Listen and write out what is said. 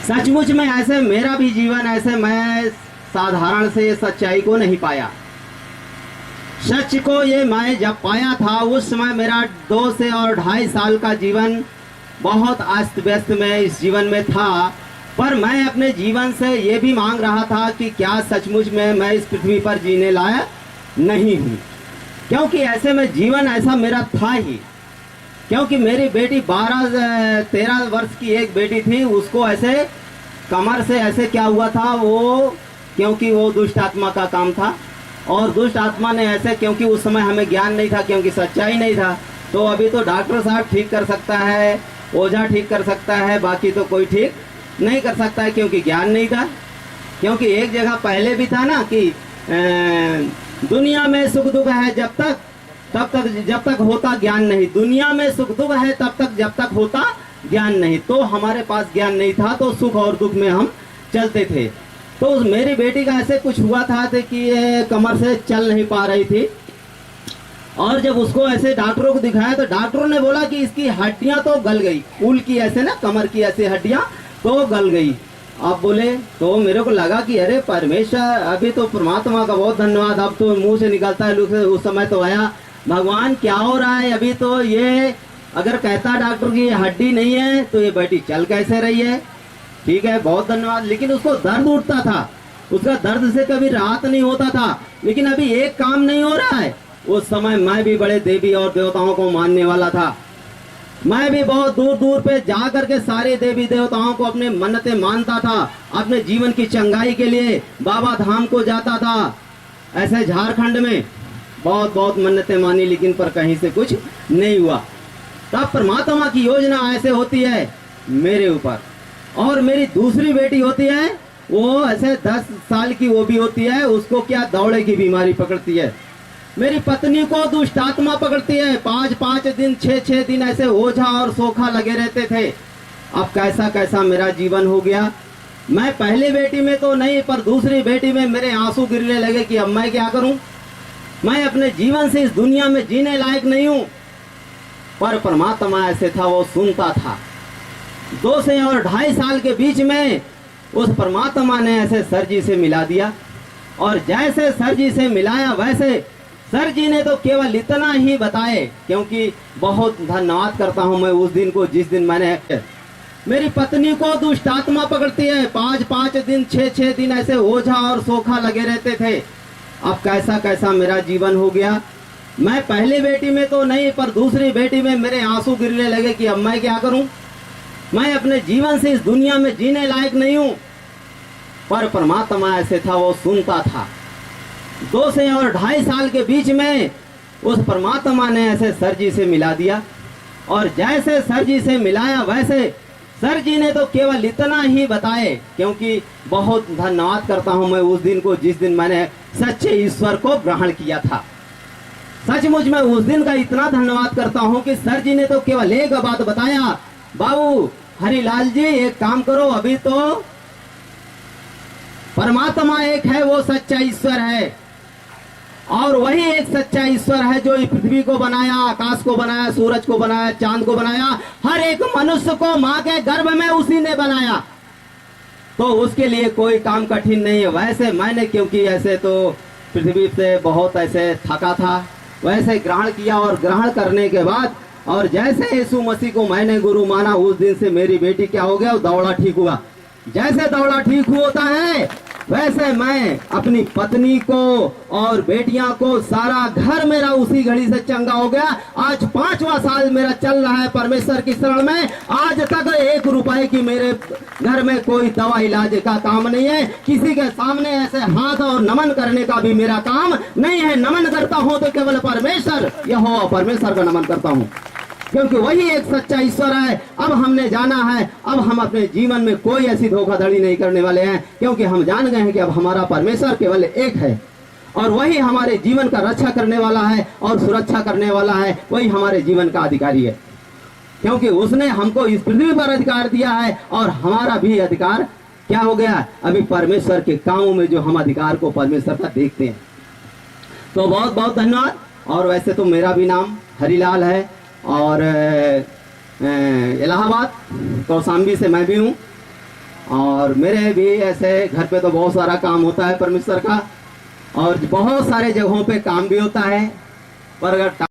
सचमुच में ऐसे मेरा भी जीवन ऐसे मैं साधारण से सच्चाई को नहीं पाया। सच को ये मैं जब पाया था उस समय मेरा 2 से और 2.5 साल का जीवन बहुत अस्त व्यस्त में इस जीवन में था। पर मैं अपने जीवन से ये भी मांग रहा था कि क्या सचमुच में मैं इस पृथ्वी पर जीने लायक नहीं हूँ, क्योंकि ऐसे में जीवन ऐसा मेरा था ही। क्योंकि मेरी बेटी 12-13 वर्ष की एक बेटी थी, उसको ऐसे कमर से ऐसे क्या हुआ था वो, क्योंकि वो दुष्ट आत्मा का काम था और दुष्ट आत्मा ने ऐसे, क्योंकि उस समय हमें ज्ञान नहीं था, क्योंकि सच्चाई नहीं था। तो अभी तो डॉक्टर साहब ठीक कर सकता है, ओझा ठीक कर सकता है, बाकी तो कोई ठीक नहीं कर सकता है, क्योंकि ज्ञान नहीं था। क्योंकि एक जगह पहले भी था ना कि दुनिया में सुख दुख है जब तक होता ज्ञान नहीं। दुनिया में सुख दुख है जब तक होता ज्ञान नहीं। तो हमारे पास ज्ञान नहीं था, तो सुख और दुख में हम चलते थे। तो मेरी बेटी का ऐसे कुछ हुआ था कि ये कमर से चल नहीं पा रही थी, और जब उसको ऐसे डॉक्टरों को दिखाया तो डॉक्टरों ने बोला कि इसकी हड्डियां तो गल गई, कूल की ऐसे ना, कमर की ऐसे हड्डियां तो गल गई। अब बोले तो मेरे को लगा कि अरे परमेश्वर, अभी तो परमात्मा का बहुत धन्यवाद, अब तो मुंह से निकलता है। उस समय तो आया, भगवान क्या हो रहा है, अभी तो ये अगर कहता डॉक्टर की हड्डी नहीं है तो ये बेटी चल कैसे रही है। ठीक है, बहुत धन्यवाद। लेकिन उसको दर्द उठता था, उसका दर्द से कभी राहत नहीं होता था। लेकिन अभी एक काम नहीं हो रहा है। उस समय मैं भी बड़े देवी और देवताओं को मानने वाला था। मैं भी बहुत दूर दूर पे जा करके सारे देवी देवताओं को अपने मन्नतें मानता था। अपने जीवन की चंगाई के लिए बाबा धाम को जाता था, ऐसे झारखंड में बहुत मन्नतें मानी, लेकिन पर कहीं से कुछ नहीं हुआ। तब परमात्मा की योजना ऐसे होती है मेरे ऊपर। और मेरी दूसरी बेटी होती है, वो ऐसे 10 साल की वो भी होती है, उसको क्या दौड़े की बीमारी पकड़ती है। मेरी पत्नी को दुष्ट आत्मा पकड़ती है, 5-5 दिन 6-6 दिन ऐसे ओझा और सोखा लगे रहते थे। अब कैसा कैसा मेरा जीवन हो गया। मैं पहली बेटी में तो नहीं, पर दूसरी बेटी में मेरे आंसू गिरने लगे कि अब मैं क्या करूं, मैं अपने जीवन से इस दुनिया में जीने लायक नहीं हूं। पर परमात्मा ऐसे था, वो सुनता था। 2 से और 2.5 साल के बीच में उस परमात्मा ने ऐसे सर जी से मिला दिया। और जैसे सर जी से मिलाया वैसे सर जी ने तो केवल इतना ही बताए, क्योंकि बहुत धन्यवाद करता हूं मैं उस दिन को जिस दिन मैंने, मेरी पत्नी को दुष्ट आत्मा पकड़ती है, 5-5 दिन 6-6 दिन ऐसे ओझा और सोखा लगे रहते थे। अब कैसा कैसा मेरा जीवन हो गया। मैं पहली बेटी में तो नहीं, पर दूसरी बेटी में मेरे आंसू गिरने लगे कि अब मैं क्या करूं, मैं अपने जीवन से इस दुनिया में जीने लायक नहीं हूं। पर परमात्मा ऐसे था, वो सुनता था। 2 से और 2.5 साल के बीच में उस परमात्मा ने ऐसे सर जी से मिला दिया। और जैसे सर जी से मिलाया वैसे सर जी ने तो केवल इतना ही बताए, क्योंकि बहुत धन्यवाद करता हूं मैं उस दिन को जिस दिन मैंने सच्चे ईश्वर को ग्रहण किया था। सचमुच मैं उस दिन का इतना धन्यवाद करता हूं कि सर जी ने तो केवल एक बात बताया, बाबू हरिलाल जी एक काम करो, अभी तो परमात्मा एक है, वो सच्चा ईश्वर है, और वही एक सच्चा ईश्वर है जो पृथ्वी को बनाया, आकाश को बनाया, सूरज को बनाया, चांद को बनाया, हर एक मनुष्य को मां के गर्भ में उसी ने बनाया। तो उसके लिए कोई काम कठिन नहीं है। वैसे मैंने, क्योंकि ऐसे तो पृथ्वी से बहुत ऐसे थका था, वैसे ग्रहण किया। और ग्रहण करने के बाद और जैसे यीशु मसीह को मैंने गुरु माना, उस दिन से मेरी बेटी क्या हो गया, दौड़ा ठीक हुआ। जैसे दौड़ा ठीक होता है वैसे मैं अपनी पत्नी को और बेटियां को, सारा घर मेरा उसी घड़ी से चंगा हो गया। आज 5वां साल मेरा चल रहा है परमेश्वर की शरण में। आज तक 1 रुपए की मेरे घर में कोई दवा इलाज का काम नहीं है। किसी के सामने ऐसे हाथ और नमन करने का भी मेरा काम नहीं है। नमन करता हूं तो केवल परमेश्वर, यहोवा परमेश्वर का नमन करता हूं, क्योंकि वही एक सच्चा ईश्वर है। अब हमने जाना है, अब हम अपने जीवन में कोई ऐसी धोखाधड़ी नहीं करने वाले हैं, क्योंकि हम जान गए हैं कि अब हमारा परमेश्वर केवल एक है और वही हमारे जीवन का रक्षा करने वाला है और सुरक्षा करने वाला है। वही हमारे जीवन का अधिकारी है, क्योंकि उसने हमको इस पृथ्वी पर अधिकार दिया है। और हमारा भी अधिकार क्या हो गया, अभी परमेश्वर के कामों में जो हम अधिकार को परमेश्वर का देखते हैं। तो बहुत बहुत धन्यवाद। और वैसे तो मेरा भी नाम हरिलाल है और इलाहाबाद कौशाम्बी से मैं भी हूँ। और मेरे भी ऐसे घर पे तो बहुत सारा काम होता है परमेश्वर का, और बहुत सारे जगहों पे काम भी होता है, पर अगर